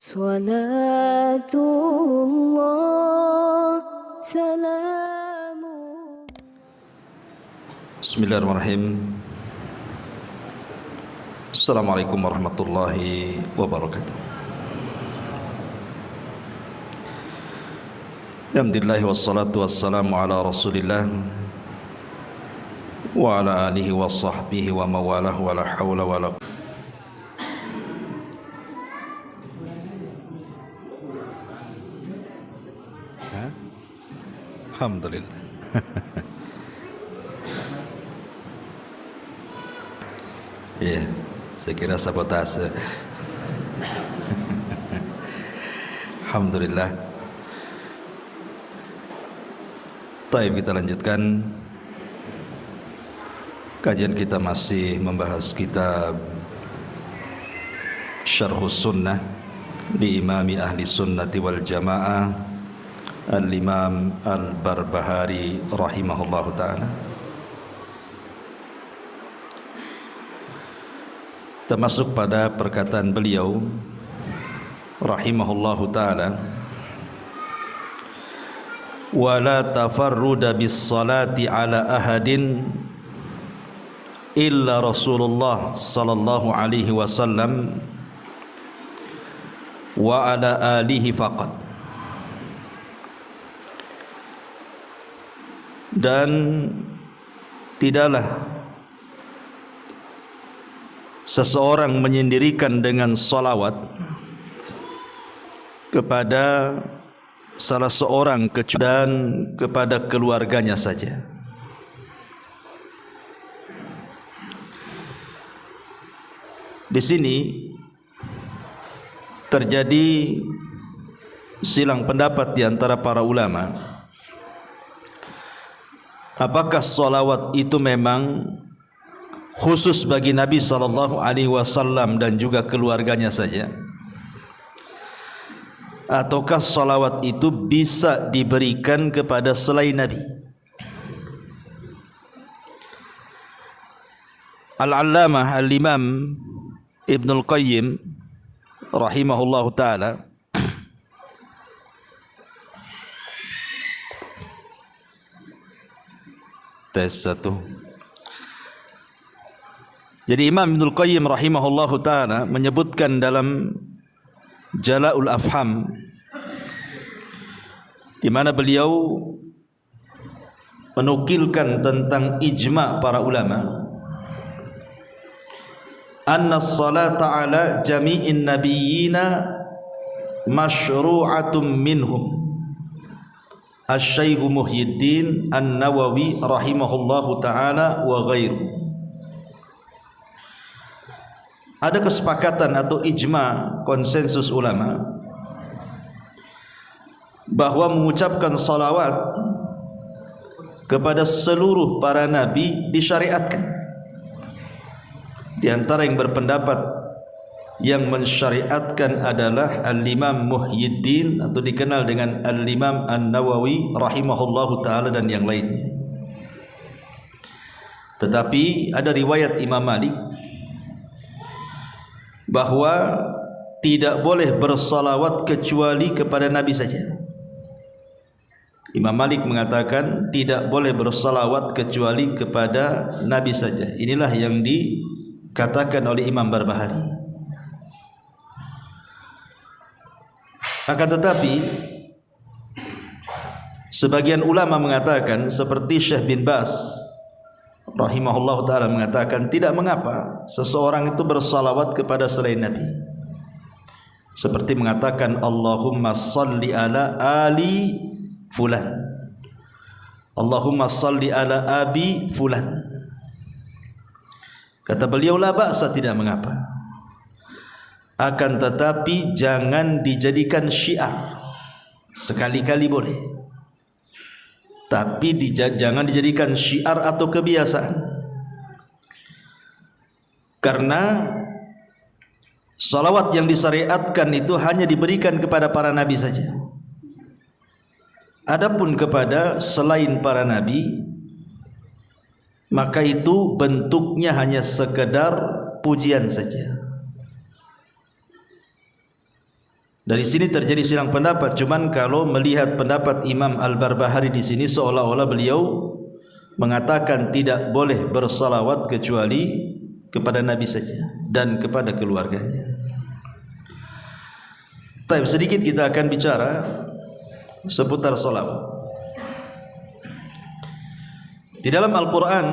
Salatullah salamun. Bismillahirrahmanirrahim. Assalamualaikum warahmatullahi wabarakatuh. Alhamdulillah wassalatu wassalamu ala Rasulillah wa ala alihi wa sahbihi wa mawalah wa la hawla wa la Alhamdulillah. Ya, saya kira sabotase. Alhamdulillah. Baik, kita lanjutkan. Kajian kita masih membahas kitab Syarhus Sunnah di Imami Ahli Sunnati wal Jamaah Al-Imam Al-Barbahari rahimahullahu ta'ala. Kita masuk pada perkataan beliau rahimahullahu ta'ala, wa la tafarruda bis salati ala ahadin illa Rasulullah sallallahu alaihi wasallam wa ala alihi faqat. Dan tidaklah seseorang menyendirikan dengan salawat kepada salah seorang dan kepada keluarganya saja. Di sini terjadi silang pendapat di antara para ulama. Apakah salawat itu memang khusus bagi Nabi sallallahu alaihi wasallam dan juga keluarganya saja, ataukah salawat itu bisa diberikan kepada selain Nabi? Al-Allamah Al-Imam Ibnul Qayyim rahimahullahu ta'ala tes satu. Jadi Imam Ibnul Qayyim rahimahullahu ta'ala menyebutkan dalam Jala'ul Afham, di mana beliau menukilkan tentang ijma' para ulama, anna salata ala jami'in nabiyyina masyru'atum minhum. Asy-Syaikh Muhyiddin An-Nawawi rahimahullahu ta'ala wa ghairu. Ada kesepakatan atau ijma', konsensus ulama, bahwa mengucapkan salawat kepada seluruh para nabi disyariatkan. Di antara yang berpendapat yang mensyariatkan adalah Al-Imam Muhyiddin atau dikenal dengan Al-Imam An-Nawawi rahimahullahu ta'ala dan yang lainnya. Tetapi ada riwayat Imam Malik bahwa tidak boleh bersalawat kecuali kepada Nabi saja. Imam Malik mengatakan tidak boleh bersalawat kecuali kepada Nabi saja. Inilah yang dikatakan oleh Imam Barbahari. Akan tetapi sebagian ulama mengatakan, seperti Syekh bin Baz rahimahullah ta'ala mengatakan, tidak mengapa seseorang itu bersalawat kepada selain Nabi, seperti mengatakan Allahumma salli ala ali fulan, Allahumma salli ala abi fulan. Kata beliau, la ba'sa, tidak mengapa. Akan tetapi jangan dijadikan syiar. Sekali-kali boleh, tapi jangan dijadikan syiar atau kebiasaan. Karena salawat yang disyariatkan itu hanya diberikan kepada para nabi saja. Adapun kepada selain para nabi, maka itu bentuknya hanya sekedar pujian saja. Dari sini terjadi silang pendapat. Cuman kalau melihat pendapat Imam Al-Barbahari di sini, seolah-olah beliau mengatakan tidak boleh bersalawat kecuali kepada Nabi saja dan kepada keluarganya. Tapi sedikit kita akan bicara seputar salawat. Di dalam Al-Quran,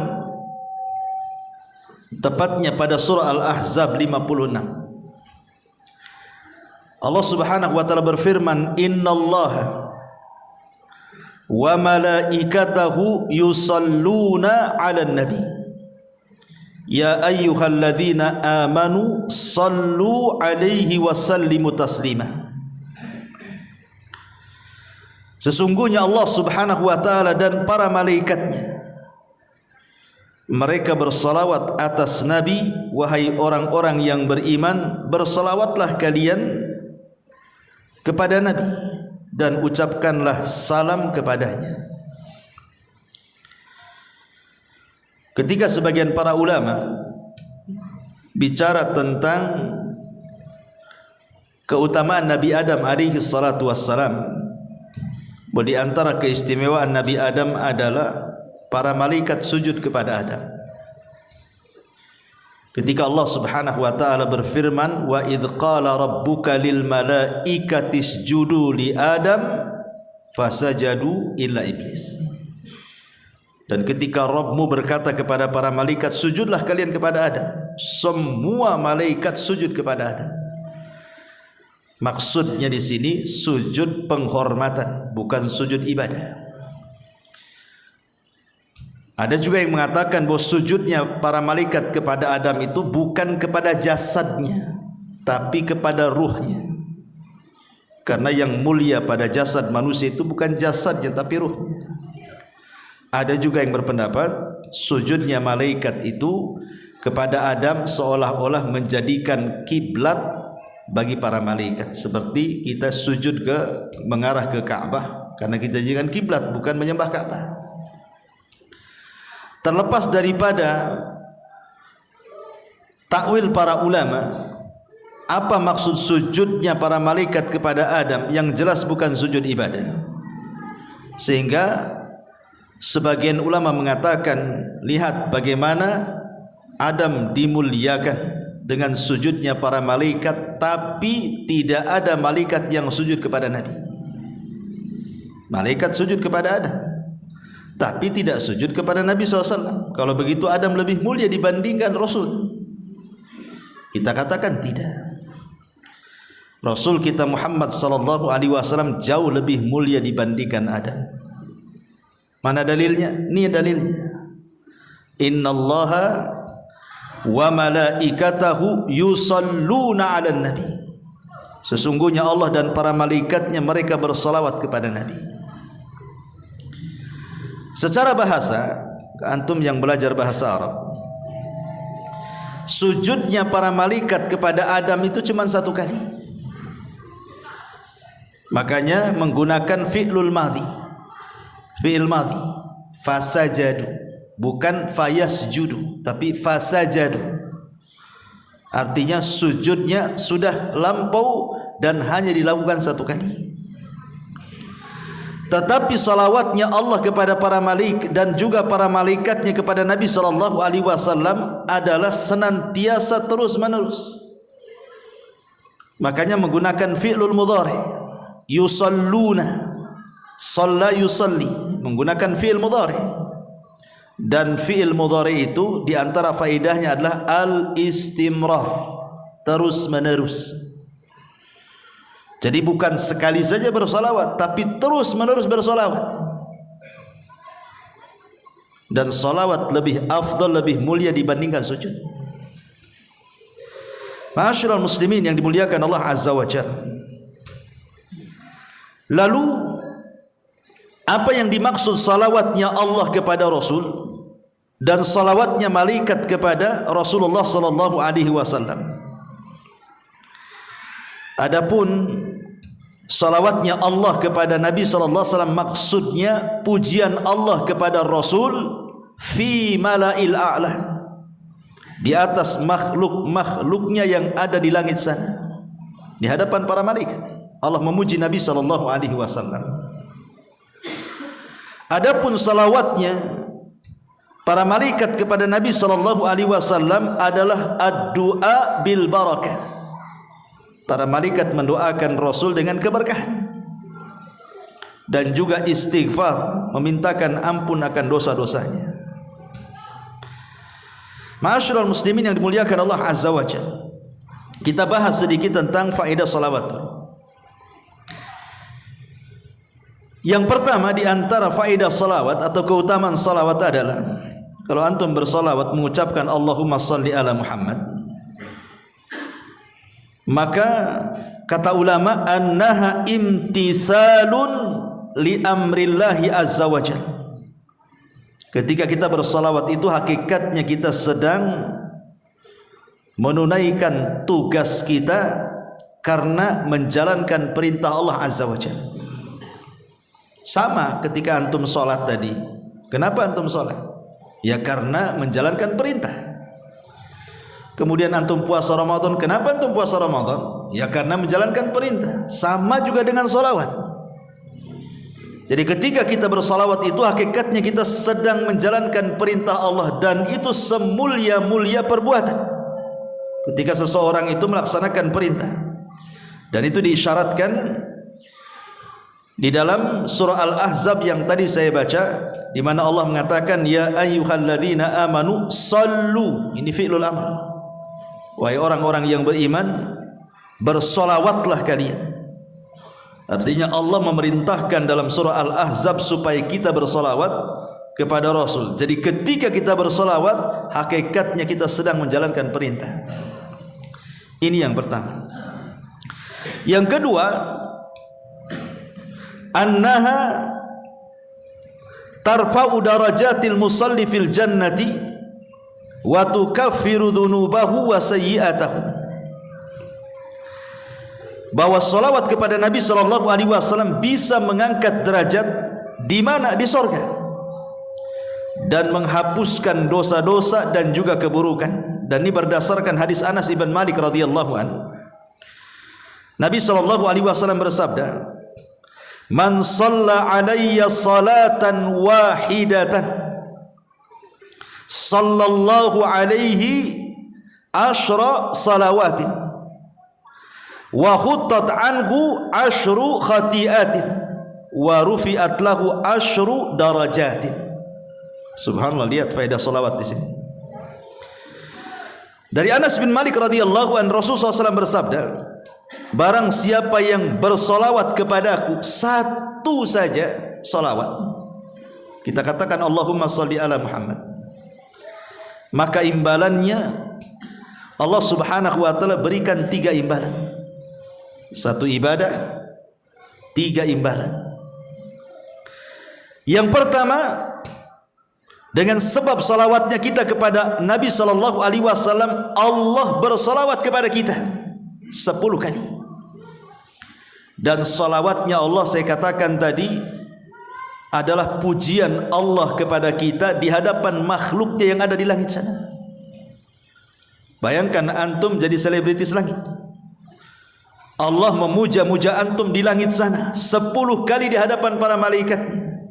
tepatnya pada surah Al-Ahzab 56, Allah Subhanahu wa taala berfirman, "Innallaha wa malaikatahu yusalluna 'alan nabi ya ayyuhalladzina amanu sallu 'alaihi wa sallimu taslima." Sesungguhnya Allah Subhanahu wa taala dan para malaikatnya, mereka bersalawat atas Nabi. Wahai orang-orang yang beriman, bersalawatlah kalian kepada Nabi dan ucapkanlah salam kepadanya. Ketika sebagian para ulama bicara tentang keutamaan Nabi Adam alaihi salatu wassalam, bahwa di antara keistimewaan Nabi Adam adalah para malaikat sujud kepada Adam. Ketika Allah Subhanahu wa taala berfirman, "Wa idz qala rabbuka lil malaikati isjudu li Adam fasajadu illa iblis." Dan ketika Rabbmu berkata kepada para malaikat, sujudlah kalian kepada Adam, semua malaikat sujud kepada Adam. Maksudnya di sini sujud penghormatan, bukan sujud ibadah. Ada juga yang mengatakan bahwa sujudnya para malaikat kepada Adam itu bukan kepada jasadnya, tapi kepada ruhnya. Karena yang mulia pada jasad manusia itu bukan jasadnya, tapi ruhnya. Ada juga yang berpendapat sujudnya malaikat itu kepada Adam seolah-olah menjadikan kiblat bagi para malaikat, seperti kita sujud mengarah ke Ka'bah, karena kita jadikan kiblat, bukan menyembah Ka'bah. Terlepas daripada takwil para ulama, apa maksud sujudnya para malaikat kepada Adam, yang jelas bukan sujud ibadah. Sehingga sebagian ulama mengatakan, lihat bagaimana Adam dimuliakan dengan sujudnya para malaikat, tapi tidak ada malaikat yang sujud kepada Nabi. Malaikat sujud kepada Adam, tapi tidak sujud kepada Nabi SAW. Kalau begitu Adam lebih mulia dibandingkan Rasul. Kita katakan tidak. Rasul kita Muhammad SAW jauh lebih mulia dibandingkan Adam. Mana dalilnya? Ini dalilnya. Innallaha wa malaikatahu yusalluna 'alan nabi. Sesungguhnya Allah dan para malaikatnya mereka bersalawat kepada Nabi. Secara bahasa, antum yang belajar bahasa Arab, sujudnya para malaikat kepada Adam itu cuma satu kali. Makanya menggunakan fi'lul madhi. Fi'il madhi, fasajadu, bukan fayasjudu, tapi fasajadu. Artinya sujudnya sudah lampau dan hanya dilakukan satu kali. Tetapi salawatnya Allah kepada para malaikat dan juga para malaikatnya kepada Nabi SAW adalah senantiasa terus menerus. Makanya menggunakan fi'lul mudhari, yusalluna, shalla yusalli, menggunakan fi'il mudhari. Dan fi'il mudhari itu diantara faedahnya adalah al-istimrar, terus menerus. Jadi bukan sekali saja bersalawat, tapi terus menerus bersalawat. Dan salawat lebih afdal, lebih mulia dibandingkan sujud. Ma'asyiral muslimin yang dimuliakan Allah Azza wa Jalla. Lalu apa yang dimaksud salawatnya Allah kepada Rasul dan salawatnya malaikat kepada Rasulullah sallallahu alaihi wasallam? Adapun salawatnya Allah kepada Nabi sallallahu alaihi wasallam maksudnya pujian Allah kepada Rasul fi mala'il a'la, di atas makhluk-makhluknya yang ada di langit sana, di hadapan para malaikat. Allah memuji Nabi sallallahu alaihi wasallam. Adapun salawatnya para malaikat kepada Nabi sallallahu alaihi wasallam adalah ad-du'a bil barakah. Para malaikat mendoakan Rasul dengan keberkahan dan juga istighfar, memintakan ampun akan dosa-dosanya. Ma'asyiral muslimin yang dimuliakan Allah Azza wa Jalla, kita bahas sedikit tentang faedah salawat. Yang pertama di antara faedah salawat atau keutamaan salawat adalah kalau antum bersalawat mengucapkan Allahumma salli ala Muhammad, maka kata ulama annaha imtithalun li amrillahi azza wajalla. Ketika kita bersalawat itu hakikatnya kita sedang menunaikan tugas kita karena menjalankan perintah Allah azza wajalla. Sama ketika antum sholat tadi. Kenapa antum sholat? Ya karena menjalankan perintah. Kemudian antum puasa Ramadan. Kenapa antum puasa Ramadan? Ya karena menjalankan perintah. Sama juga dengan sholawat. Jadi ketika kita bersalawat itu hakikatnya kita sedang menjalankan perintah Allah, dan itu semulia-mulia perbuatan ketika seseorang itu melaksanakan perintah. Dan itu diisyaratkan di dalam surah Al-Ahzab yang tadi saya baca, di mana Allah mengatakan ya ayyuhalladzina amanu sallu. Ini fi'lul amr. Wahai orang-orang yang beriman, bersolawatlah kalian. Artinya Allah memerintahkan dalam surah Al-Ahzab supaya kita bersolawat kepada Rasul. Jadi ketika kita bersolawat, hakikatnya kita sedang menjalankan perintah. Ini yang pertama. Yang kedua, annaha tarfa'u darajatil musalli fil jannati wa tukaffiru dhunubahu wa sayyi'atahu. Bahwa salawat kepada Nabi sallallahu alaihi wasallam bisa mengangkat derajat di mana? Di surga, dan menghapuskan dosa-dosa dan juga keburukan. Dan ini berdasarkan hadis Anas ibn Malik radhiyallahu anhu. Nabi sallallahu alaihi wasallam bersabda, man shalla alayya salatan wahidatan sallallahu alaihi ashra salawatin wa khuttat anhu ashru khati'atin wa rufi'at lahu ashru darajatin. Subhanallah, lihat faedah salawat di sini. Dari Anas bin Malik radhiyallahu anhu, Rasulullah SAW bersabda, barang siapa yang bersolawat kepadaku satu saja solawat, kita katakan Allahumma salli ala Muhammad, maka imbalannya Allah subhanahu wa ta'ala berikan 3 imbalan. 1 ibadah, 3 imbalan. Yang pertama, dengan sebab salawatnya kita kepada Nabi sallallahu alaihi wasallam, Allah bersalawat kepada kita 10 kali. Dan salawatnya Allah, saya katakan tadi, adalah pujian Allah kepada kita di hadapan makhluknya yang ada di langit sana. Bayangkan antum jadi selebritis langit, Allah memuja-muja antum di langit sana 10 kali di hadapan para malaikatnya.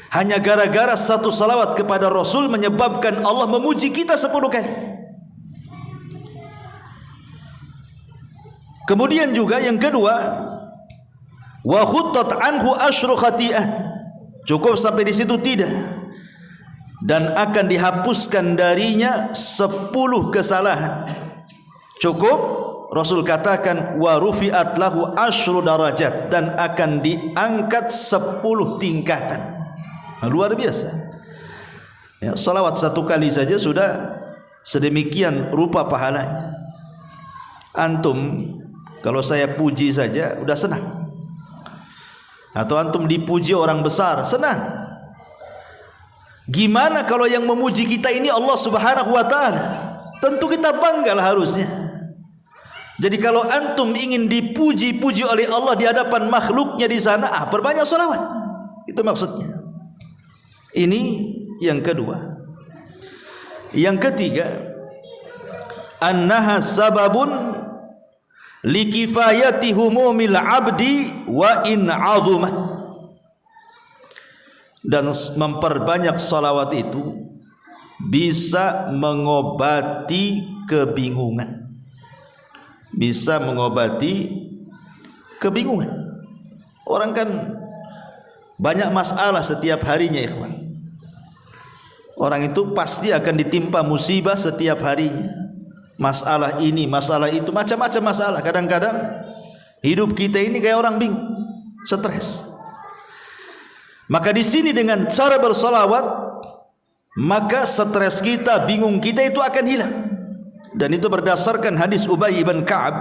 Hanya gara-gara 1 salawat kepada Rasul menyebabkan Allah memuji kita 10 kali. Kemudian juga yang kedua, wa khuttat anhu asyru khati'at. Cukup sampai di situ? Tidak. Dan akan dihapuskan darinya 10 kesalahan. Cukup. Rasul katakan wa rufi'at lahu asyru darajat, dan akan diangkat 10 tingkatan. Luar biasa. Ya, salawat 1 kali saja sudah sedemikian rupa pahalanya. Antum kalau saya puji saja udah senang, atau antum dipuji orang besar senang. Gimana kalau yang memuji kita ini Allah subhanahu wa ta'ala? Tentu kita banggalah harusnya. Jadi kalau antum ingin dipuji-puji oleh Allah di hadapan makhluknya di sana, perbanyak salawat. Itu maksudnya. Ini yang kedua. Yang ketiga, annaha sababun likifayati humumil abdi wa in 'azumat. Dan memperbanyak salawat itu bisa mengobati kebingungan. Bisa mengobati kebingungan. Orang kan banyak masalah setiap harinya, ikhwan. Orang itu pasti akan ditimpa musibah setiap harinya. Masalah ini, masalah itu, macam-macam masalah. Kadang-kadang hidup kita ini kayak orang bingung, stres. Maka di sini dengan cara bersolawat, maka stres kita, bingung kita itu akan hilang. Dan itu berdasarkan hadis Ubay bin Ka'ab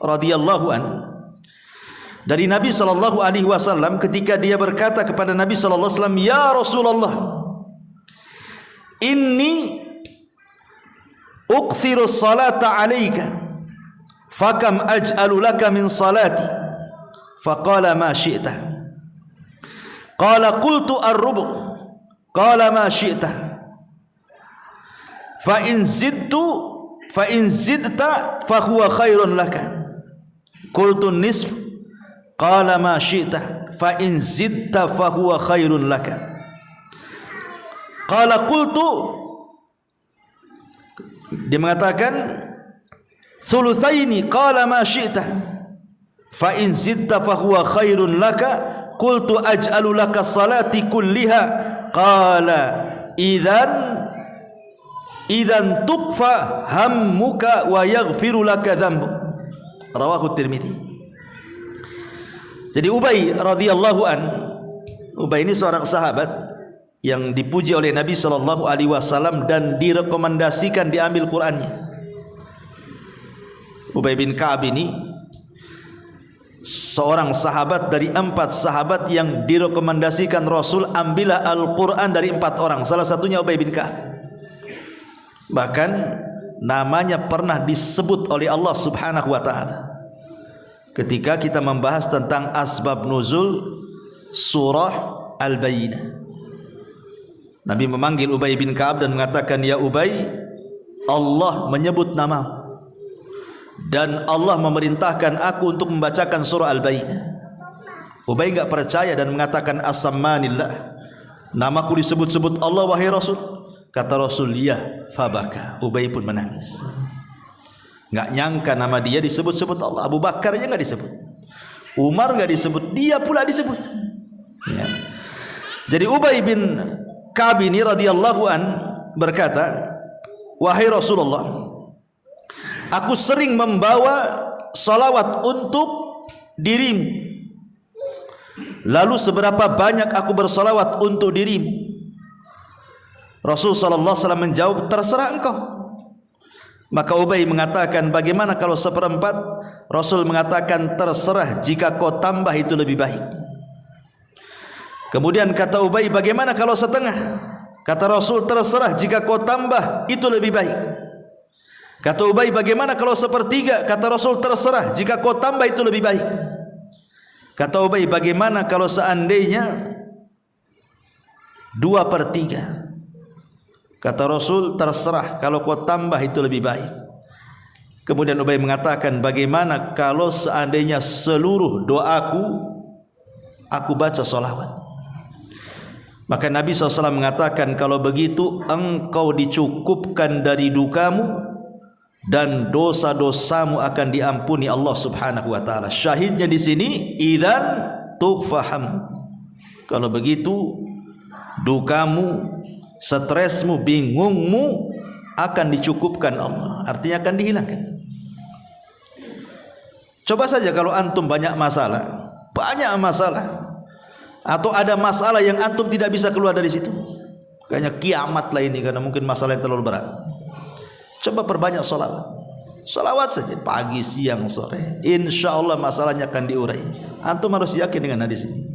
radhiyallahu an dari Nabi sallallahu alaihi wasallam, ketika dia berkata kepada Nabi sallallahu alaihi wasallam, "Ya Rasulullah, inni uqsiru salata alayka fakam aj'alu laka min salati?" Faqala ma syi'ta. Qala qultu ar-rubu'. Qala ma syi'ta. Fa in zidta fa huwa khairun laka. Qultu nisf. Qala ma syi'ta. Fa in zidta fa huwa khairun laka. Qala qultu, dia mengatakan thulutsaini. Qala ma syi'ta. Fa in zidta fa huwa khairun laka. Qultu aj'alu laka salati kulliha. Qala idzan tuqfa hammuka wa yaghfiru laka dzambuk. Rawahu Tirmidzi. Jadi Ubay radhiyallahu an, Ubay ini seorang sahabat yang dipuji oleh Nabi sallallahu alaihi wasallam dan direkomendasikan diambil Qur'annya. Ubay bin Ka'ab ini seorang sahabat dari 4 sahabat yang direkomendasikan Rasul, ambillah Al-Quran dari 4 orang. Salah satunya Ubay bin Ka'ab. Bahkan namanya pernah disebut oleh Allah subhanahu wa ta'ala ketika kita membahas tentang asbab nuzul surah Al-Bayyinah. Nabi memanggil Ubay bin Ka'ab dan mengatakan, "Ya Ubay, Allah menyebut namamu dan Allah memerintahkan aku untuk membacakan surah Al-Bayyinah." Ubay enggak percaya dan mengatakan, "As-sammanillah, namaku disebut-sebut Allah wahai Rasul." Kata Rasul, "Ya." Fabaka. Ubay pun menangis. Enggak nyangka nama dia disebut-sebut Allah. Abu Bakar aja enggak disebut, Umar enggak disebut, dia pula disebut. Ya. Jadi Ubay bin Ka'ab ini radhiyallahu an berkata, "Wahai Rasulullah, aku sering membawa salawat untuk dirimu. Lalu seberapa banyak aku bersalawat untuk dirimu?" Rasul sallallahu alaihi wasallam menjawab, "Terserah engkau." Maka Ubay mengatakan, "Bagaimana kalau 1/4?" Rasul mengatakan, "Terserah, jika kau tambah itu lebih baik." Kemudian kata Ubay, "Bagaimana kalau 1/2?" Kata Rasul, "Terserah, jika kau tambah itu lebih baik." Kata Ubay, "Bagaimana kalau 1/3?" Kata Rasul, "Terserah, jika kau tambah itu lebih baik." Kata Ubay, "Bagaimana kalau seandainya 2/3?" Kata Rasul, "Terserah, kalau kau tambah itu lebih baik." Kemudian Ubay mengatakan, "Bagaimana kalau seandainya seluruh doaku aku baca salawat?" Maka Nabi SAW mengatakan, "Kalau begitu engkau dicukupkan dari dukamu dan dosa-dosamu akan diampuni Allah Subhanahu wa taala." Syahidnya di sini, idzan tufaham. Kalau begitu dukamu, stresmu, bingungmu akan dicukupkan Allah, artinya akan dihilangkan. Coba saja kalau antum banyak masalah, atau ada masalah yang antum tidak bisa keluar dari situ, kayaknya kiamat lah ini karena mungkin masalah yang terlalu berat. Coba perbanyak salawat saja pagi, siang, sore, insya Allah masalahnya akan diurai. Antum harus yakin dengan hadis ini.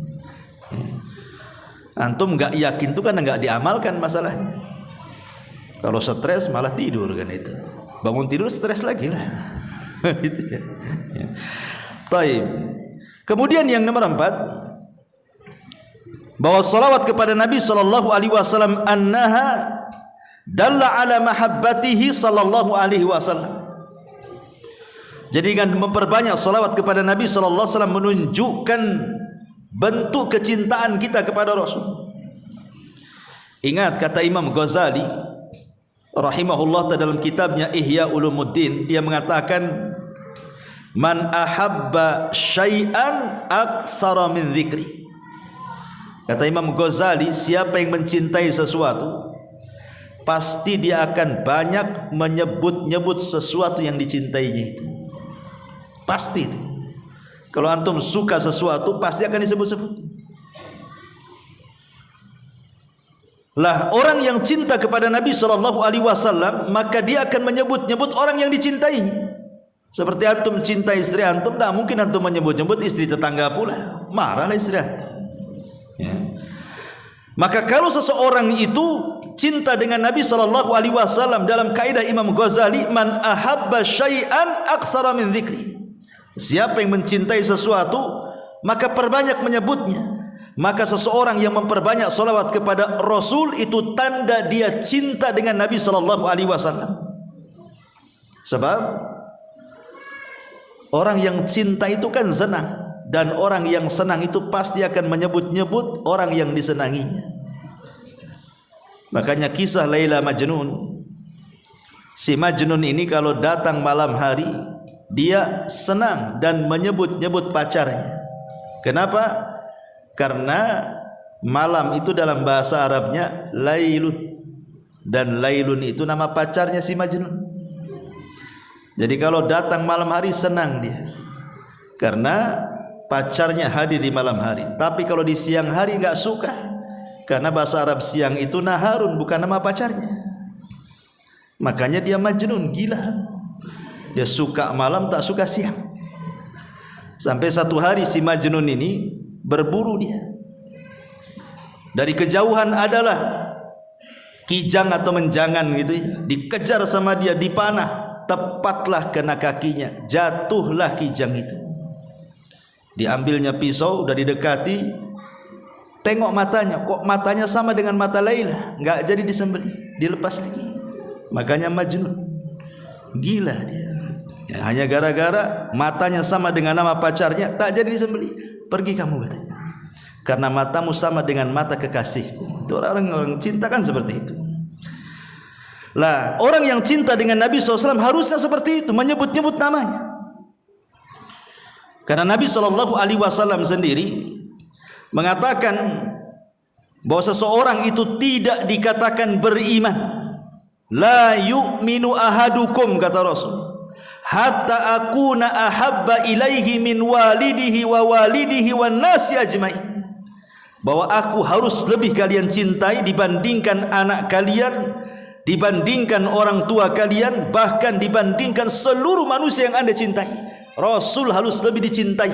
Antum enggak yakin itu kan enggak diamalkan masalahnya. Kalau stres malah tidur kan itu. Bangun tidur stres lagi lah. Gitu ya. Taib. Kemudian yang nomor 4, bahwa salawat kepada Nabi sallallahu alaihi wasallam annaha dalla ala mahabbatihi sallallahu alaihi wasallam. Jadi dengan memperbanyak salawat kepada Nabi sallallahu alaihi wasallam menunjukkan bentuk kecintaan kita kepada Rasul. Ingat kata Imam Ghazali rahimahullah dalam kitabnya Ihya Ulumuddin, dia mengatakan man ahabba syai'an aktsara min dzikri. Kata Imam Ghazali, siapa yang mencintai sesuatu pasti dia akan banyak menyebut-nyebut sesuatu yang dicintainya itu. Pasti itu. Kalau antum suka sesuatu pasti akan disebut-sebut. Lah orang yang cinta kepada Nabi sallallahu alaihi wasallam maka dia akan menyebut-nyebut orang yang dicintainya. Seperti antum cinta istri antum, tidak mungkin antum menyebut-nyebut istri tetangga pula. Marahlah istri antum. Ya. Maka kalau seseorang itu cinta dengan Nabi sallallahu alaihi wasallam dalam kaidah Imam Ghazali, man ahabba syai'an aktsara min dzikri. Siapa yang mencintai sesuatu maka perbanyak menyebutnya. Maka seseorang yang memperbanyak salawat kepada Rasul itu tanda dia cinta dengan Nabi sallallahu alaihi wasallam. Sebab orang yang cinta itu kan senang, dan orang yang senang itu pasti akan menyebut-nyebut orang yang disenanginya. Makanya kisah Laila Majnun, si Majnun ini kalau datang malam hari dia senang dan menyebut-nyebut pacarnya. Kenapa? Karena malam itu dalam bahasa Arabnya Lailun, dan Lailun itu nama pacarnya si Majnun. Jadi kalau datang malam hari senang dia karena pacarnya hadir di malam hari. Tapi kalau di siang hari enggak suka, karena bahasa Arab siang itu naharun, bukan nama pacarnya. Makanya dia Majnun, gila. Dia suka malam, tak suka siang. Sampai satu hari si Majnun ini berburu dia. Dari kejauhan adalah kijang atau menjangan gitu ya, dikejar sama dia, dipanah, tepatlah kena kakinya, jatuhlah kijang itu. Diambilnya pisau, udah didekati, tengok matanya, kok matanya sama dengan mata Laila, enggak jadi disembelih, dilepas lagi. Makanya Majnun, gila dia. Ya, hanya gara-gara matanya sama dengan nama pacarnya, tak jadi disembelih. Pergi kamu katanya, karena matamu sama dengan mata kekasihku. Itu orang-orang cinta kan seperti itu. Lah orang yang cinta dengan Nabi SAW harusnya seperti itu, menyebut-nyebut namanya. Karena Nabi SAW sendiri mengatakan bahwa seseorang itu tidak dikatakan beriman. La yu'minu ahadukum, kata Rasul, hatta akuna ahabba ilaihi min walidihi wa walidihi wan nasi ajmain. Bahwa aku harus lebih kalian cintai dibandingkan anak kalian, dibandingkan orang tua kalian, bahkan dibandingkan seluruh manusia yang Anda cintai. Rasul harus lebih dicintai.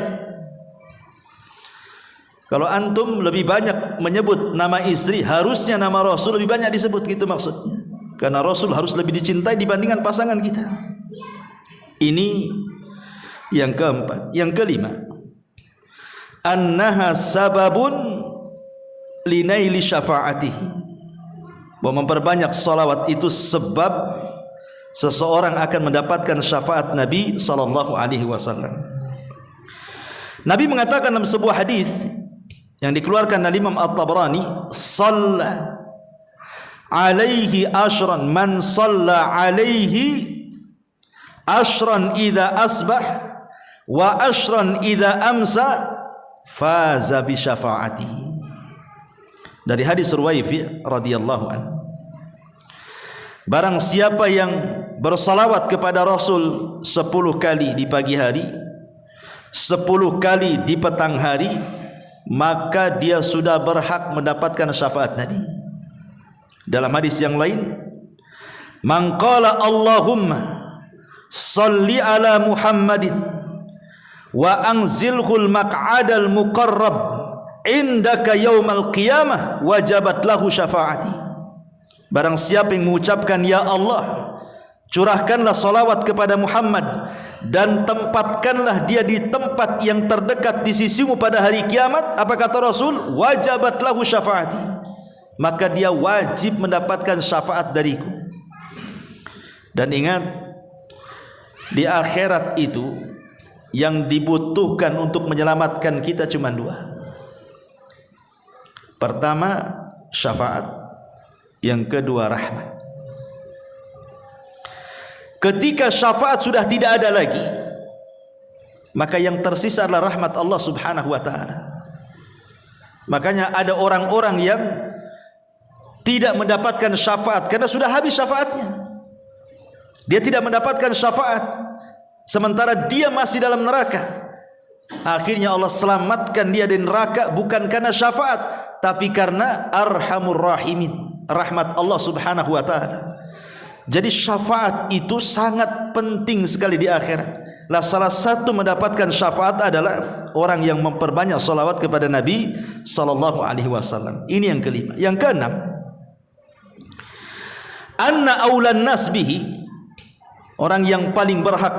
Kalau antum lebih banyak menyebut nama istri, harusnya nama Rasul lebih banyak disebut, gitu maksudnya. Karena Rasul harus lebih dicintai dibandingkan pasangan kita. Ini yang keempat. Yang kelima, annaha sababun linaili syafa'atihi. Bahwa memperbanyak salawat itu sebab seseorang akan mendapatkan syafaat Nabi sallallahu alaihi wasallam. Nabi mengatakan dalam sebuah hadis yang dikeluarkan oleh Imam At-Tabrani, "Shalla alaihi ashran man shalla alaihi ashran idza asbah wa ashran idza amsa faza bi syafaatihi." Dari hadis Ruwaifi radhiyallahu anhu, barang siapa yang bersalawat kepada Rasul 10 kali di pagi hari, 10 kali di petang hari, maka dia sudah berhak mendapatkan syafaat Nabi. Dalam hadis yang lain, man qala Allahumma salli ala Muhammadin wa anzilhul maq'adal muqarrab indaka yaumal qiyamah wajabat lahu syafaati. Barang siapa yang mengucapkan ya Allah, curahkanlah salawat kepada Muhammad dan tempatkanlah dia di tempat yang terdekat di sisimu pada hari kiamat, apa kata Rasul? Wajabat lahu syafaati, maka dia wajib mendapatkan syafaat dariku. Dan ingat, Di akhirat itu yang dibutuhkan untuk menyelamatkan kita cuma dua. Pertama syafaat, yang kedua rahmat. Ketika syafaat sudah tidak ada lagi, maka yang tersisa adalah rahmat Allah Subhanahu wa taala. Makanya ada orang-orang yang tidak mendapatkan syafaat karena sudah habis syafaatnya. Dia tidak mendapatkan syafaat sementara dia masih dalam neraka. Akhirnya Allah selamatkan dia dari neraka bukan karena syafaat, tapi karena Arhamur Rahimin, rahmat Allah Subhanahu wa taala. Jadi syafaat itu sangat penting sekali di akhirat. Lah salah satu mendapatkan syafaat adalah orang yang memperbanyak salawat kepada Nabi sallallahu alaihi wasallam. Ini yang kelima. Yang keenam, anna aulan nas bihi, orang yang paling berhak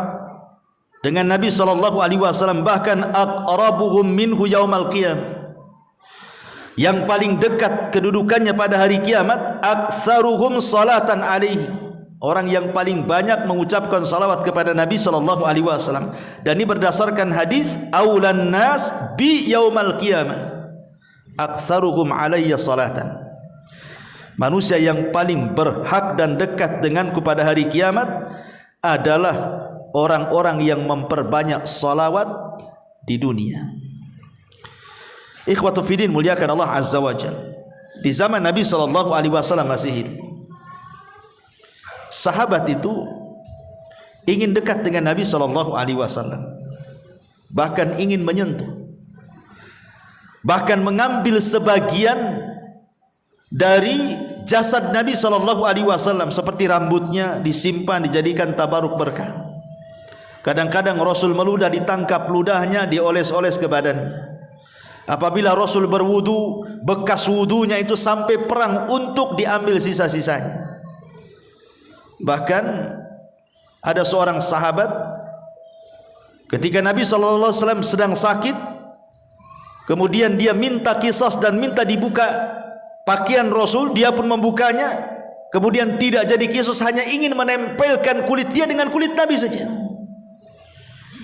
dengan Nabi sallallahu alaihi wasallam, bahkan aqrabuhum minhu yaumal qiyamah, yang paling dekat kedudukannya pada hari kiamat, aktsaruhum salatan alaihi, orang yang paling banyak mengucapkan salawat kepada Nabi sallallahu alaihi wasallam. Dan ini berdasarkan hadis aulan nas bi yaumal qiyamah aktsaruhum alayya salatan. Manusia yang paling berhak dan dekat denganku pada hari kiamat adalah orang-orang yang memperbanyak salawat di dunia. Ikhwatu fiddin, muliakan Allah Azza wa Jalla. Di zaman Nabi sallallahu alaihi wasallam masih hidup, sahabat itu ingin dekat dengan Nabi sallallahu alaihi wasallam, bahkan ingin menyentuh, bahkan mengambil sebagian dari jasad Nabi sallallahu alaihi wasallam, seperti rambutnya disimpan dijadikan tabaruk berkah. Kadang-kadang Rasul meludah, ditangkap ludahnya, dioles-oles ke badannya. Apabila Rasul berwudu, bekas wudunya itu sampai perang untuk diambil sisa-sisanya. Bahkan ada seorang sahabat ketika Nabi SAW sedang sakit, kemudian dia minta qisas dan minta dibuka pakaian Rasul, dia pun membukanya, kemudian tidak jadi qisas, hanya ingin menempelkan kulit dia dengan kulit Nabi saja.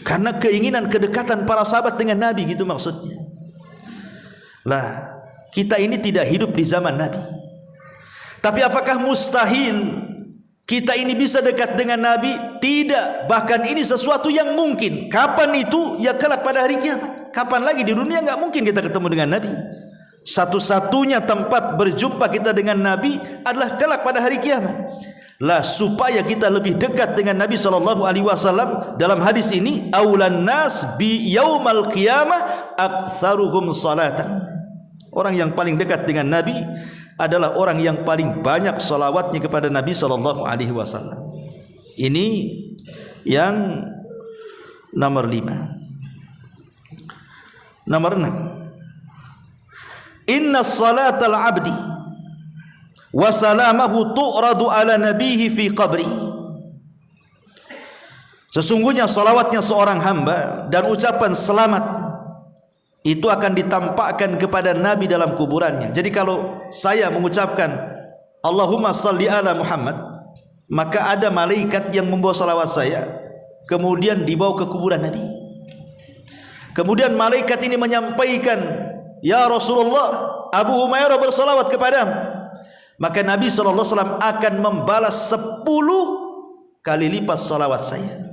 Karena keinginan kedekatan para sahabat dengan Nabi, gitu maksudnya. Lah, kita ini tidak hidup di zaman Nabi. Tapi apakah mustahil kita ini bisa dekat dengan Nabi? Tidak. Bahkan ini sesuatu yang mungkin. Kapan itu? Ya kelak pada hari kiamat. Kapan lagi di dunia nggak mungkin kita ketemu dengan Nabi. Satu-satunya tempat berjumpa kita dengan Nabi adalah kelak pada hari kiamat. Lah, supaya kita lebih dekat dengan Nabi sallallahu alaihi wasallam, dalam hadis ini aulan nas bi yaumal qiyamah aktsaruhum salatan. Orang yang paling dekat dengan Nabi adalah orang yang paling banyak salawatnya kepada Nabi sallallahu alaihi wasallam. Ini yang nomor 5. Nomor 6, inna salatal abdi wa salamahu tu'radu ala nabihi fi qabri. Sesungguhnya salawatnya seorang hamba dan ucapan selamat itu akan ditampakkan kepada Nabi dalam kuburannya. Jadi kalau saya mengucapkan Allahumma salli ala Muhammad, maka ada malaikat yang membawa salawat saya kemudian dibawa ke kuburan Nabi. Kemudian malaikat ini menyampaikan, ya Rasulullah, Abu Humairah bersalawat kepadamu. Maka Nabi SAW akan membalas 10 kali lipat salawat saya.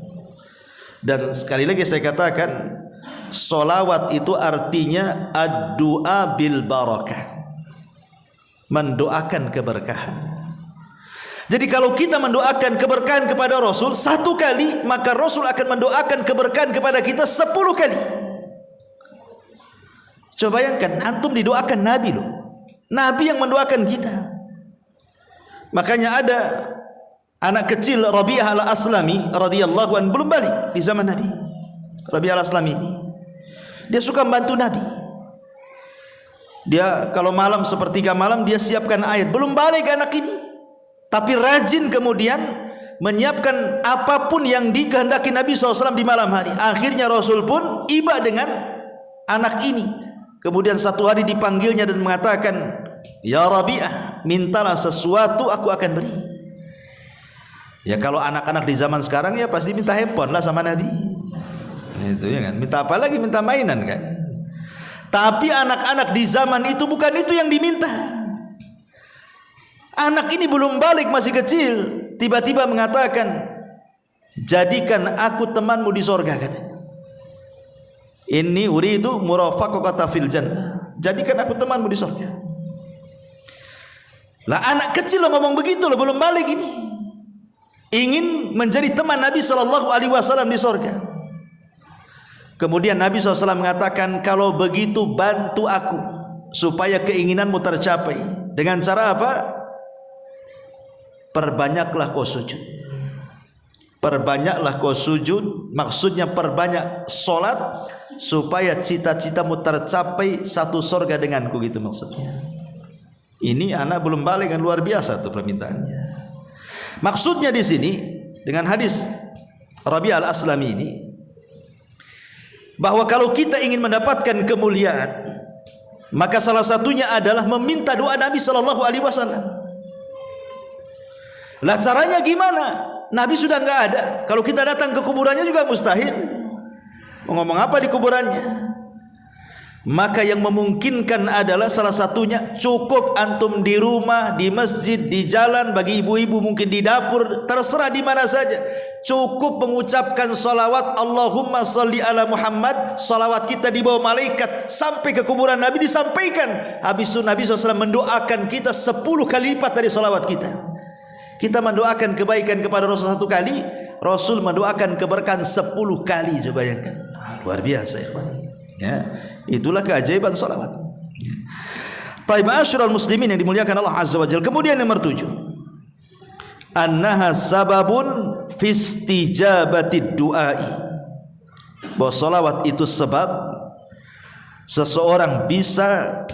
Dan sekali lagi saya katakan, salawat itu artinya ad-du'a bil barakah, mendoakan keberkahan. Jadi kalau kita mendoakan keberkahan kepada Rasul 1 kali, maka Rasul akan mendoakan keberkahan kepada kita 10 kali. Coba bayangkan, antum didoakan Nabi loh. Nabi yang mendoakan kita. Makanya ada anak kecil Rabi'ah al-Aslami radhiyallahu anhu, belum balik di zaman Nabi. Rabi'ah al-Aslami ini, dia suka membantu Nabi. Dia kalau malam, sepertiga malam, dia siapkan air. Belum balik anak ini, tapi rajin kemudian menyiapkan apapun yang dikehendaki Nabi SAW di malam hari. Akhirnya Rasul pun iba dengan anak ini. Kemudian satu hari dipanggilnya dan mengatakan, ya Rabi'ah, mintalah sesuatu aku akan beri. Ya kalau anak-anak di zaman sekarang ya pasti minta handphone lah sama Nabi. Itu ya kan. Minta apa lagi? Minta mainan kan. Tapi anak-anak di zaman itu bukan itu yang diminta. Anak ini belum balik, masih kecil, tiba-tiba mengatakan, jadikan aku temanmu di sorga, katanya. Inni uridu murafaqata fil jannah. Jadikan aku temanmu di sorga. Lah anak kecil lo ngomong begitu lo, belum balik ini. Ingin menjadi teman Nabi SAW di sorga. Kemudian Nabi SAW mengatakan, kalau begitu bantu aku supaya keinginanmu tercapai. Dengan cara apa? Perbanyaklah kau sujud. Perbanyaklah kau sujud. Maksudnya perbanyak solat supaya cita-citamu tercapai satu sorga denganku, gitu maksudnya. Ini anak belum balik kan, luar biasa tuh permintaannya. Maksudnya di sini dengan hadis Rabi' al-Aslami ini, bahwa kalau kita ingin mendapatkan kemuliaan, maka salah satunya adalah meminta doa Nabi sallallahu alaihi wasallam. Lah caranya gimana? Nabi sudah enggak ada. Kalau kita datang ke kuburannya juga mustahil. Mau ngomong apa di kuburannya? Maka yang memungkinkan adalah salah satunya cukup antum di rumah, di masjid, di jalan, bagi ibu-ibu mungkin di dapur, terserah di mana saja. Cukup mengucapkan salawat Allahumma salli ala Muhammad. Salawat kita dibawa malaikat sampai ke kuburan Nabi, disampaikan. Habis itu Nabi SAW mendoakan kita 10 kali lipat dari salawat kita. Kita mendoakan kebaikan kepada Rasul 1 kali, Rasul mendoakan keberkahan 10 kali. Coba bayangkan, luar biasa ya kawan. Ya, itulah keajaiban salawat. Taib asyrul muslimin yang dimuliakan Allah Azza wa Jalla. Kemudian nomor 7, annaha sababun fi istijabatid du'ai. Bahwa salawat itu sebab seseorang bisa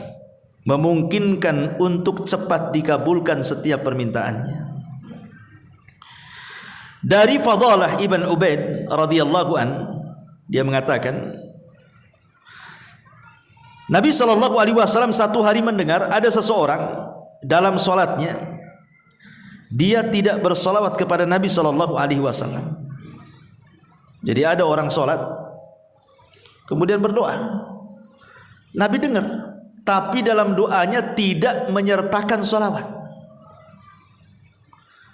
memungkinkan untuk cepat dikabulkan setiap permintaannya. Dari Fadalah Ibn Ubaid radhiyallahu an, dia mengatakan, Nabi SAW satu hari mendengar ada seseorang dalam solatnya, dia tidak bersolawat kepada Nabi SAW. Jadi ada orang solat kemudian berdoa, Nabi dengar, tapi dalam doanya tidak menyertakan solawat.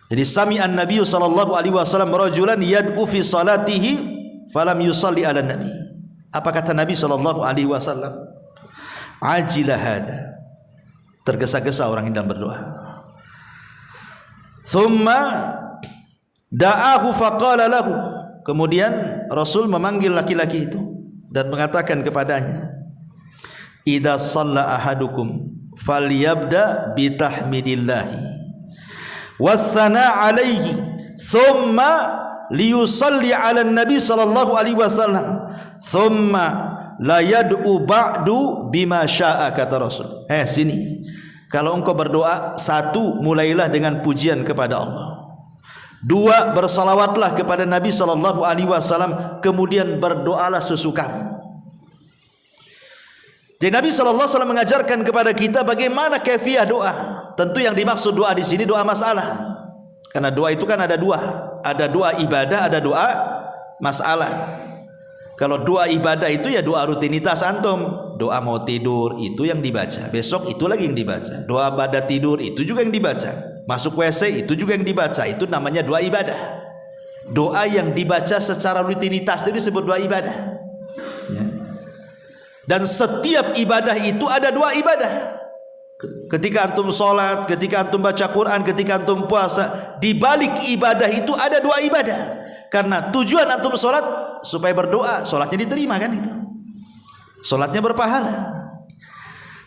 Jadi sami'an Nabi SAW rajulan yad'u fi salatihi falam yusalli ala Nabi. Apa kata Nabi SAW? Ajilah hada, tergesa-gesa orang ini dalam berdoa. Thumma da'ahu faqala lahu, kemudian Rasul memanggil laki-laki itu dan mengatakan kepadanya, idza shalla ahadukum falyabda bitahmidillahi wathana alaihi thumma liyusalli ala nabi sallallahu alaihi wasallam thumma la yad'u ba'du bima sya'a, kata Rasul. Sini, kalau engkau berdoa, 1, mulailah dengan pujian kepada Allah. 2, bersalawatlah kepada Nabi SAW, kemudian berdoalah sesukamu. Jadi Nabi SAW mengajarkan kepada kita bagaimana kaifiah doa. Tentu yang dimaksud doa di sini doa masalah. Karena doa itu kan ada 2, ada doa ibadah, ada doa masalah. Kalau doa ibadah itu ya doa rutinitas antum, doa mau tidur itu yang dibaca, besok itu lagi yang dibaca. Doa pada tidur itu juga yang dibaca, masuk WC itu juga yang dibaca, itu namanya doa ibadah. Doa yang dibaca secara rutinitas itu disebut doa ibadah ya. Dan setiap ibadah itu ada doa ibadah. Ketika antum sholat, ketika antum baca Quran, ketika antum puasa, di balik ibadah itu ada doa ibadah. Karena tujuan antum sholat supaya berdoa, sholatnya diterima kan itu. Sholatnya berpahala.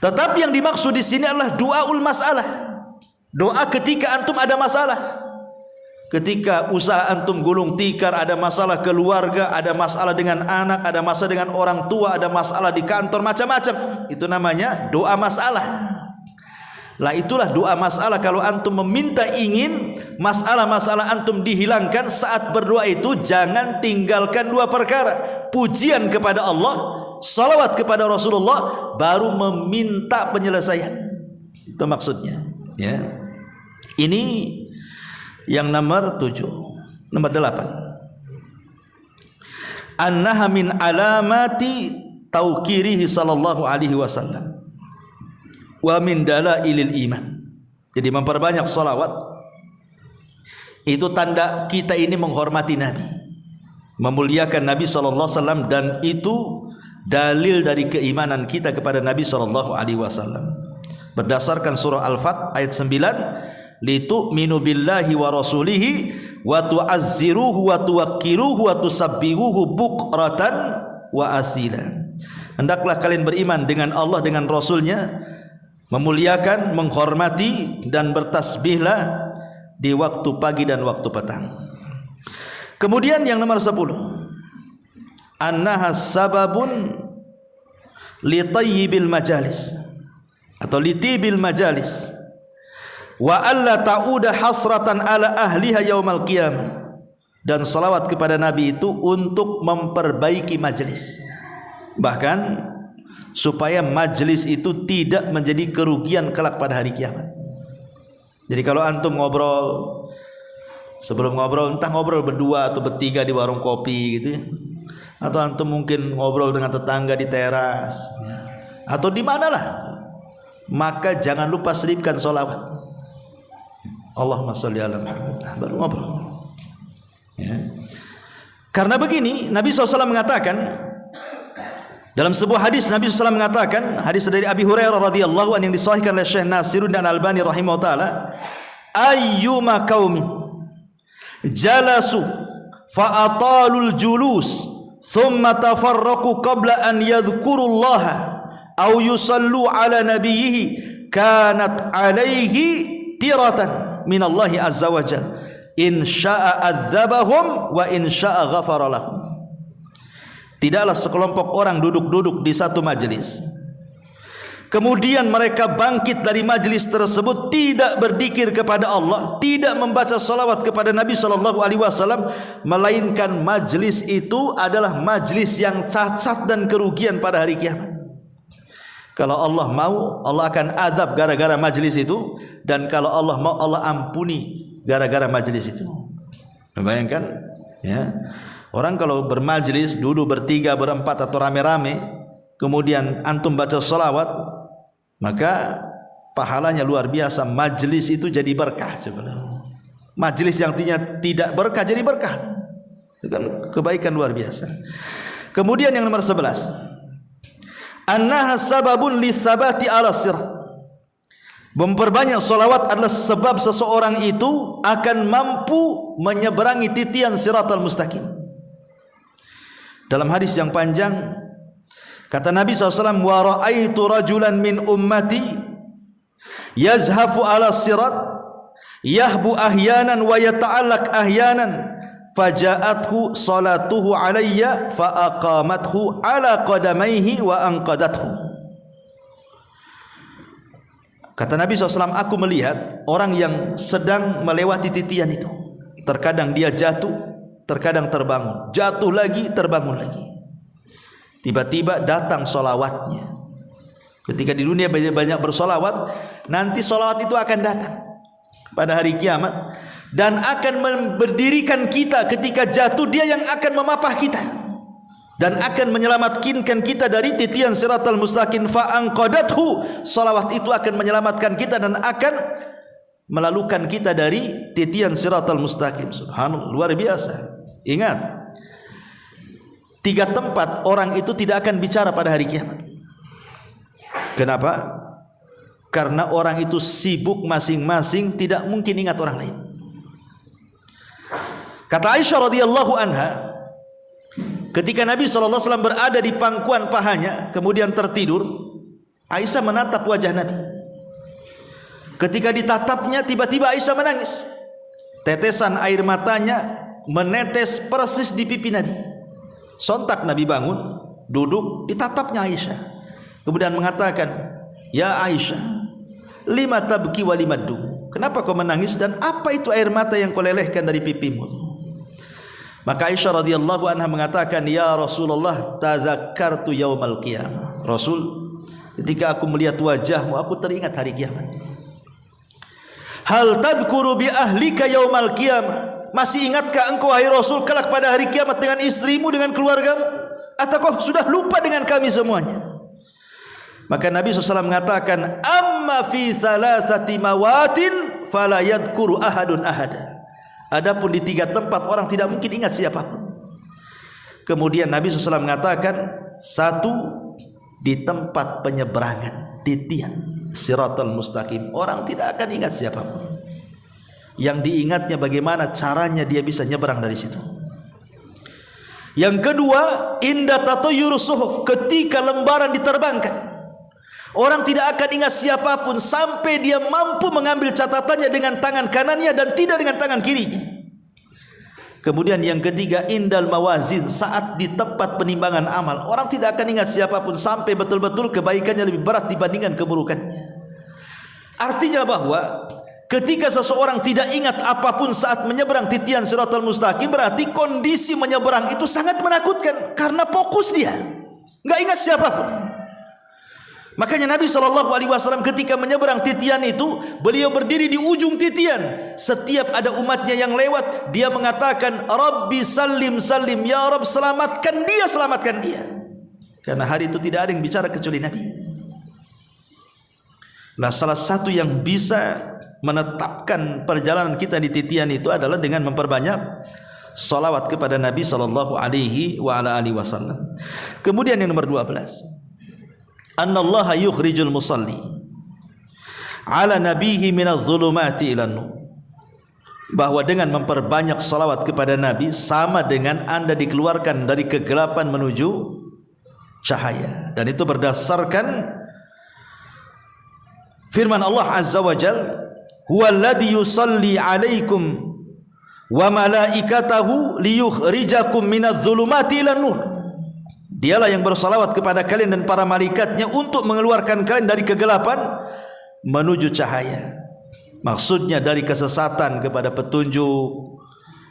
Tetapi yang dimaksud di sini adalah doaul masalah. Doa ketika antum ada masalah. Ketika usaha antum gulung tikar, ada masalah keluarga, ada masalah dengan anak, ada masalah dengan orang tua, ada masalah di kantor, macam-macam. Itu namanya doa masalah. Lah itulah doa masalah. Kalau antum meminta ingin masalah-masalah antum dihilangkan saat berdoa itu, jangan tinggalkan 2 perkara: pujian kepada Allah, salawat kepada Rasulullah, baru meminta penyelesaian. Itu maksudnya ya. Ini Yang nomor 7. Nomor 8. Annaha min alamati tauqirihi sallallahu alaihi wasallam wa min dalailil iman. Jadi memperbanyak salawat itu tanda kita ini menghormati Nabi, memuliakan Nabi sallallahu alaihi wasallam, dan itu dalil dari keimanan kita kepada Nabi sallallahu alaihi wasallam. Berdasarkan surah Al-Fat ayat 9, litu'minu billahi wa rasulihi wa tu'azziruhu wa tuwaqqiruhu wa tusabbihuhu bukratan wa asila. Hendaklah kalian beriman dengan Allah, dengan Rasulnya, memuliakan, menghormati dan bertasbihlah di waktu pagi dan waktu petang. Kemudian yang nomor 10, annaha sababun li tayyibil majalis atau li tibil majalis wa alla ta'uda hasratan ala ahliha yaumal qiyamah. Dan salawat kepada Nabi itu untuk memperbaiki majelis, bahkan supaya majelis itu tidak menjadi kerugian kelak pada hari kiamat. Jadi kalau antum ngobrol, sebelum ngobrol entah ngobrol berdua atau bertiga di warung kopi gitu ya, atau antum mungkin ngobrol dengan tetangga di teras atau di manalah, maka jangan lupa selipkan sholawat. Allahumma sholli ala Muhammad, baru ngobrol ya. Karena begini, Nabi SAW mengatakan dalam sebuah hadis, Nabi SAW mengatakan, hadis dari Abi Hurairah radhiyallahu anhu yang disahihkan oleh Syekh Nasiruddin Al-Albani rahimahullah taala, ayyuma qaumin jalasu fa atalul julus thumma tafarraqu qabla an yadhkurullaha aw yusallu ala nabiyhi kanat alaihi tiratan minallahi azza wajalla in syaa adzabahum wa in syaa ghafara lahum. Tidaklah sekelompok orang duduk-duduk di satu majelis, kemudian mereka bangkit dari majelis tersebut tidak berzikir kepada Allah, tidak membaca salawat kepada Nabi sallallahu alaihi wasallam, melainkan majelis itu adalah majelis yang cacat dan kerugian pada hari kiamat. Kalau Allah mau, Allah akan azab gara-gara majelis itu, dan kalau Allah mau, Allah ampuni gara-gara majelis itu. Bayangkan ya, orang kalau bermajlis duduk bertiga, berempat atau rame-rame, kemudian antum baca salawat, maka pahalanya luar biasa. Majlis itu jadi berkah. Majlis yang tidak berkah jadi berkah. Itu kan kebaikan luar biasa. Kemudian yang nomor 11, annaha sababun lisabati ala sirat. Memperbanyak salawat adalah sebab seseorang itu akan mampu menyeberangi titian siratal mustaqim. Dalam hadis yang panjang kata Nabi SAW, wa ra'aitu rajulan min ummati yazhafu ala sirat yahbu ahyanan wa yata'allak ahyanan faja'athu salatuhu alayya fa aqamathu ala qadamaihi wa anqadathu. Kata Nabi SAW, aku melihat orang yang sedang melewati titian itu. Terkadang dia jatuh, terkadang terbangun, jatuh lagi, terbangun lagi. Tiba-tiba datang solawatnya. Ketika di dunia banyak bersolawat, nanti solawat itu akan datang pada hari kiamat dan akan berdirikan kita. Ketika jatuh, dia yang akan memapah kita dan akan menyelamatkan kita dari titian siratal mustaqim. Fa'anqadathu, salawat itu akan menyelamatkan kita dan akan melalukan kita dari titian siratal mustaqim. Subhanallah, luar biasa. Ingat, 3 tempat orang itu tidak akan bicara pada hari kiamat. Kenapa? Karena orang itu sibuk masing-masing, tidak mungkin ingat orang lain. Kata Aisyah radhiyallahu anha, ketika Nabi SAW berada di pangkuan pahanya, kemudian tertidur, Aisyah menatap wajah Nabi. Ketika ditatapnya, tiba-tiba Aisyah menangis. Tetesan air matanya menetes persis di pipi Nabi. Sontak Nabi bangun, duduk, ditatapnya Aisyah. Kemudian mengatakan, ya Aisyah, lima tabki wa lima dumu. Kenapa kau menangis dan apa itu air mata yang kau lelehkan dari pipimu? Maka Aisyah radhiyallahu anha mengatakan, ya Rasulullah, tadzakkartu yaumal qiyamah. Rasul, ketika aku melihat wajahmu, aku teringat hari kiamat. Hal tadhkuru bi ahlika yaumal qiyamah? Masih ingatkah engkau wahai Rasul kelak pada hari kiamat dengan istrimu, dengan keluargamu? Ataukah sudah lupa dengan kami semuanya? Maka Nabi SAW mengatakan, amma fi thalathati mawatin fala yadhkuru ahadun ahada. Adapun di 3 tempat orang tidak mungkin ingat siapapun. Kemudian Nabi SAW mengatakan, 1 di tempat penyeberangan, titian Siratal Mustaqim, orang tidak akan ingat siapapun. Yang diingatnya bagaimana caranya dia bisa nyeberang dari situ. Yang kedua, inda tatayurus suhuf, ketika lembaran diterbangkan, orang tidak akan ingat siapapun sampai dia mampu mengambil catatannya dengan tangan kanannya dan tidak dengan tangan kirinya. Kemudian yang ketiga, indal mawazin, saat di tempat penimbangan amal, orang tidak akan ingat siapapun sampai betul-betul kebaikannya lebih berat dibandingkan keburukannya. Artinya bahwa ketika seseorang tidak ingat apapun saat menyeberang titian Siratal Mustaqim, berarti kondisi menyeberang itu sangat menakutkan karena fokus dia, nggak ingat siapapun. Makanya Nabi SAW ketika menyeberang titian itu, beliau berdiri di ujung titian. Setiap ada umatnya yang lewat, dia mengatakan, Rabbi salim salim, ya Rabb selamatkan dia, selamatkan dia. Karena hari itu tidak ada yang bicara kecuali Nabi. Nah, salah satu yang bisa menetapkan perjalanan kita di titian itu adalah dengan memperbanyak salawat kepada Nabi SAW. Kemudian yang nomor 12, annallaha yukhrijul musalli ala nabihi minadh dhulumati ilan nur, bahwa dengan memperbanyak salawat kepada Nabi sama dengan Anda dikeluarkan dari kegelapan menuju cahaya. Dan itu berdasarkan firman Allah Azza wa Jalla, huwallazi yusalli alaikum wa malaikatahu liyukhrijakum minadh dhulumati ilan nur. Dialah yang bersalawat kepada kalian dan para malaikatnya untuk mengeluarkan kalian dari kegelapan menuju cahaya. Maksudnya dari kesesatan kepada petunjuk,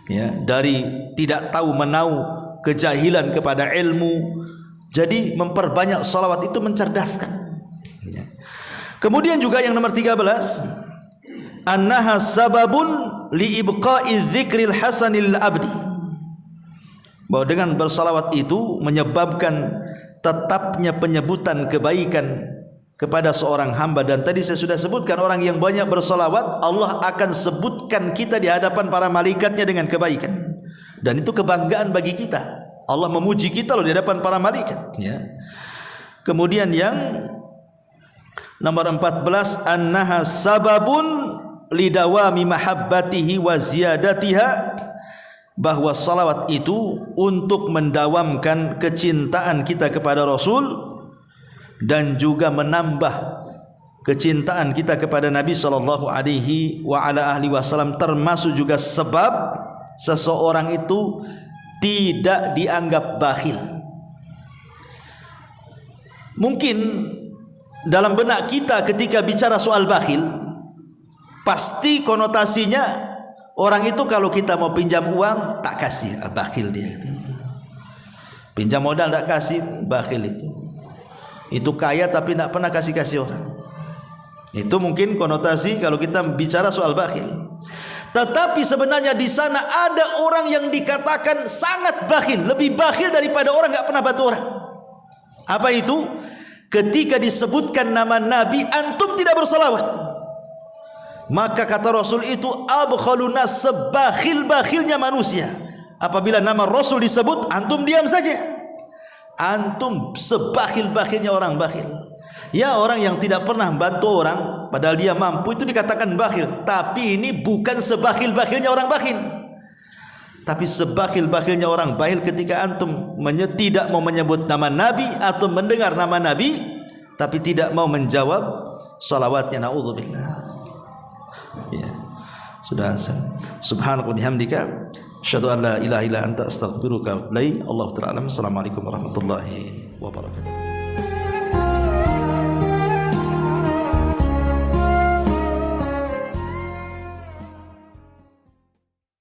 ya, dari tidak tahu menau, kejahilan kepada ilmu. Jadi memperbanyak salawat itu mencerdaskan, ya. Kemudian juga yang nomor 13, annaha sababun li ibqa'i dzikril hasanil abdi, bahwa dengan bersalawat itu menyebabkan tetapnya penyebutan kebaikan kepada seorang hamba. Dan tadi saya sudah sebutkan, orang yang banyak bersalawat, Allah akan sebutkan kita di hadapan para malaikatnya dengan kebaikan. Dan itu kebanggaan bagi kita. Allah memuji kita loh di hadapan para malaikat, ya. Kemudian yang nomor 14, annaha sababun lidawami mahabbatihi wa ziyadatiha, bahwa salawat itu untuk mendawamkan kecintaan kita kepada Rasul dan juga menambah kecintaan kita kepada Nabi SAW, termasuk juga sebab seseorang itu tidak dianggap bakhil. Mungkin dalam benak kita ketika bicara soal bakhil, pasti konotasinya orang itu kalau kita mau pinjam uang tak kasih, bakhil dia. Pinjam modal tak kasih, bakhil itu. Itu kaya tapi tak pernah kasih orang. Itu mungkin konotasi kalau kita bicara soal bakhil. Tetapi sebenarnya di sana ada orang yang dikatakan sangat bakhil, lebih bakhil daripada orang nggak pernah bantu orang. Apa itu? Ketika disebutkan nama Nabi, antum tidak bersalawat. Maka kata Rasul itu abkhaluna, sebakhil-bakhilnya manusia. Apabila nama Rasul disebut, antum diam saja. Antum sebakhil-bakhilnya orang bakhil. Ya, orang yang tidak pernah bantu orang padahal dia mampu itu dikatakan bakhil. Tapi ini bukan sebakhil-bakhilnya orang bakhil. Tapi sebakhil-bakhilnya orang bakhil ketika antum tidak mau menyebut nama Nabi atau mendengar nama Nabi tapi tidak mau menjawab salawatnya. Na'udzubillah. Ya, sudah azan. Subhanallah bihamdika asyhadu an la ilaha illa anta astaghfiruka wa atubu ilaik. Allahu ta'ala. Assalamualaikum warahmatullahi wabarakatuh.